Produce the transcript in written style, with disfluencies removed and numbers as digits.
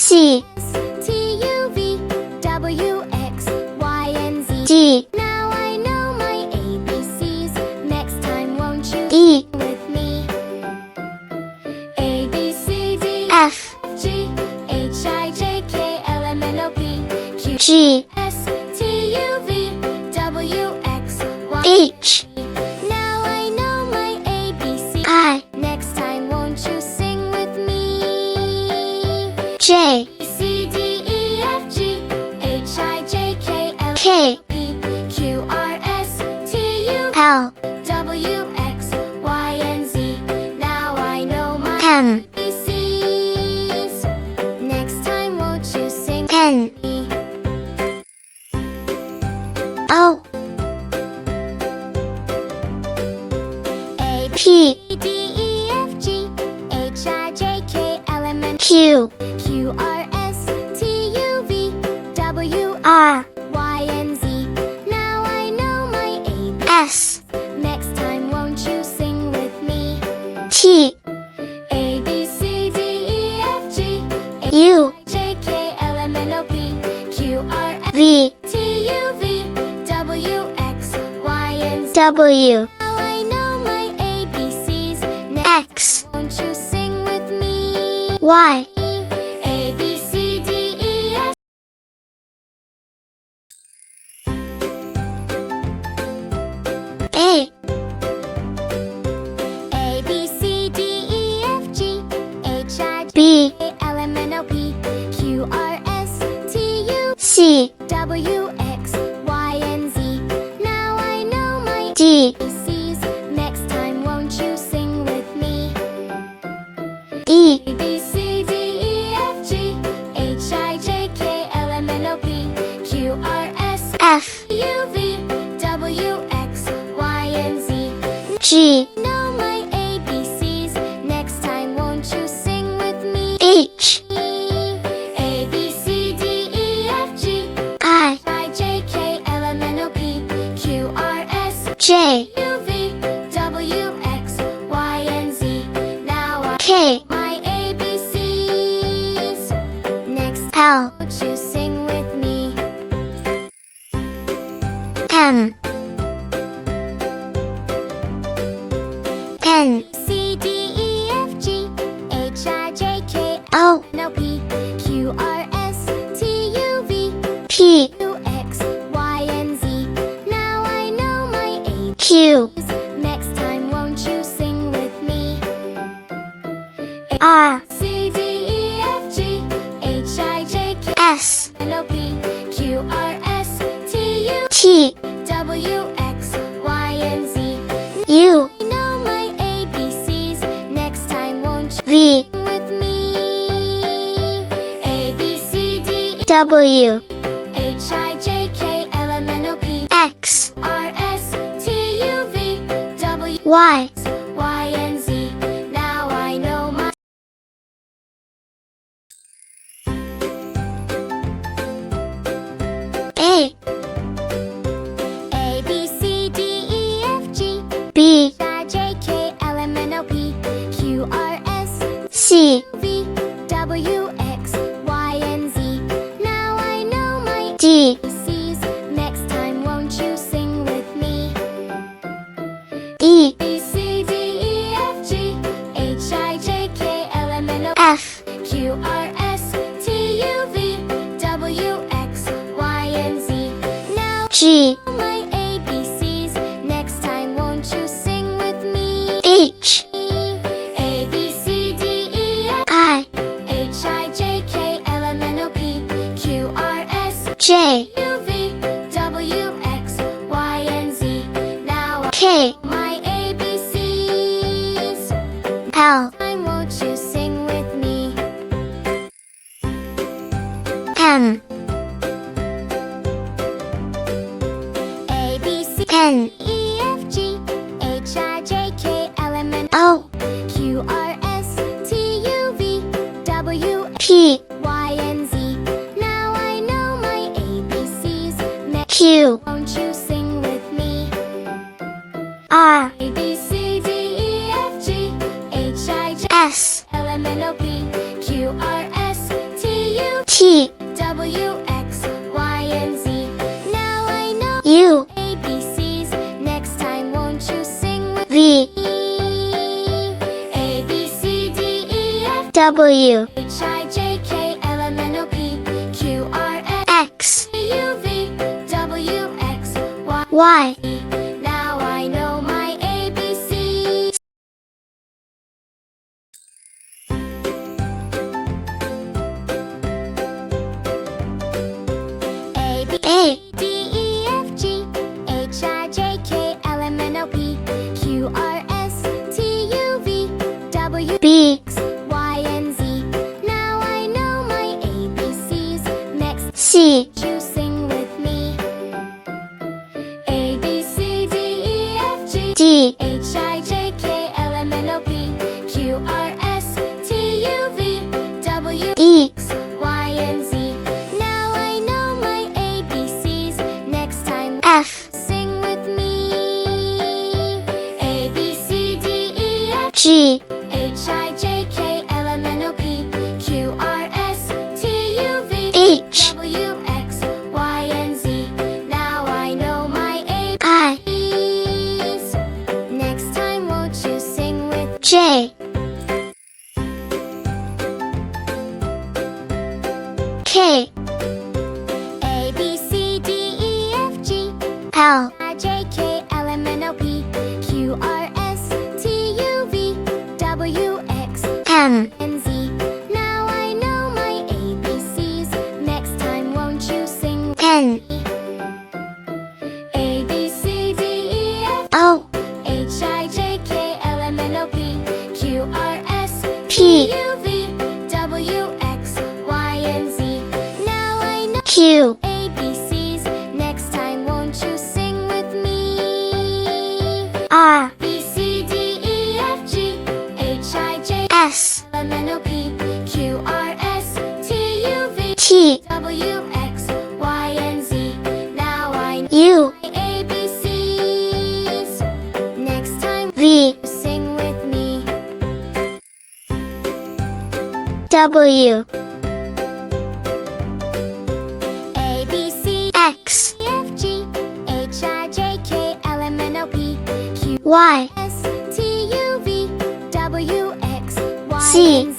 C T U V W X Y and Z. D Now I know my ABCs. Next time won't you E sing with me? A B C D F G H I J K L M N O P Q G S T U V W X Y. H Now I know my ABC. I Next time won't you sing with me? J C D E F G H I J K L K P Q R S T U L W X Y and Z. Now I know my M ABCs. Next time won't you sing N with me? O A P B D E F G H I J K L M N Q Q R S T U V W R Y and Z. Now I know my ABC. S Next time won't you sing with me? T A B C D E F G U J K L M N O P Q R S V T U V W X Y and Z. W Now I know my ABCs. Next X won't you sing with me? Y A B C D E F A A B C D E F G H I J B K L M N O P Q R S T U C W X Y and Z. Now I know my D ABCs. Next time won't you sing with me? E A B C D E F G H I J K L M N O P Q R S F U V W X Y and Z. G Know my ABCs. Next time won't you sing with me? H A B C D E F G I I J K L M N O P Q R S J U V W X Y and Z. Now I K my ABCs. Next L won't you sing with me? M N C D E F G H I J K O L M N O P Q R S T U V P W X Y and Z. Now I know my ABCs. Q Next time won't you sing with me? R C D E F G H I J K S L M N O P Q R S T U T W X Y and Z. U I know my ABCs. Next time won't you V sing with me? A B C D E W H I J K L M N O P X R S T U V W Y Y and Z. Now I know my A A B C D E F G B I J K L M N O P Q R S C V W X Y and Z. Now I know my D ABCs. Next time won't you sing with me? E B C D E F G H I J K L M N O P F Q R S T U V W X Y and Z. Now G my ABCs. Next time won't you sing with me? H A B C D E F I H I J K L M N O P Q R S J U V W X Y and Z. Now I K my ABCs. L Time won't you sing with me? M A B C N E F G H I J K L M N O Q R S T U V W P Y and Z. Now I know my ABCs. Next Q won't you sing with me? R A B C D E F G H I J S L M N O P Q R S T U T, W, X, Y, and Z. Now I know U, ABCs. Next time won't you sing with V, me? A, B, C, D, E, F, W, H, I, J, K, L, M, N, O, P, Q, R, S, X, U, V, W, X, Y, Y. Z. Now I know my ABCs. A, B, A, D, E, F, G, H, I, J, K, L, M, N, O, P, Q, R, S, T, U, V, W, B, X, Y, and Z. Now I know my ABCs. Next, C, you sing with me. A, B, C, D, E, F, G, D, H, I, J, K, L, M, N, O, P, Q, R, S, T, U, V, W, E, X, Y, and Z. Now I know my ABCs. Next time, F, sing with me. A, B, C, D, E, F, G, H, I, J, K, L, M, N, O, P, Q, R, S, T, U, V, H, W, X, Y, and Z. Now I know my I, ABCs. Next time, won't you sing with J, K, A, B, C, D, E, F, G, L, I, J, K, L, M, N, O, P, Q, R, S, T, U, V, W, X, M, and Z. Now I know my ABCs. Next time, won't you sing with N, me? A, B, C, D, E, F, O, H, I, J, K, L, M, N, O, P, Q, R, S, P, U, V, W, X, Y, and Z. Now I know Q, ABCs. Next time, won't you sing with me? R, B, C, D, E, F, G, H, I, J, S, L, M, N, O, P, Q, R, S, T, U, V, T, W, X, Y, and Z. Now I know U, my ABCs. Next time, V, sing with me. W, A, B, C, X, E, F, G, H, I, J, K, L, M, N, O, P, Q, Y, S, T, U, V, W, X, Y, Z. and Z.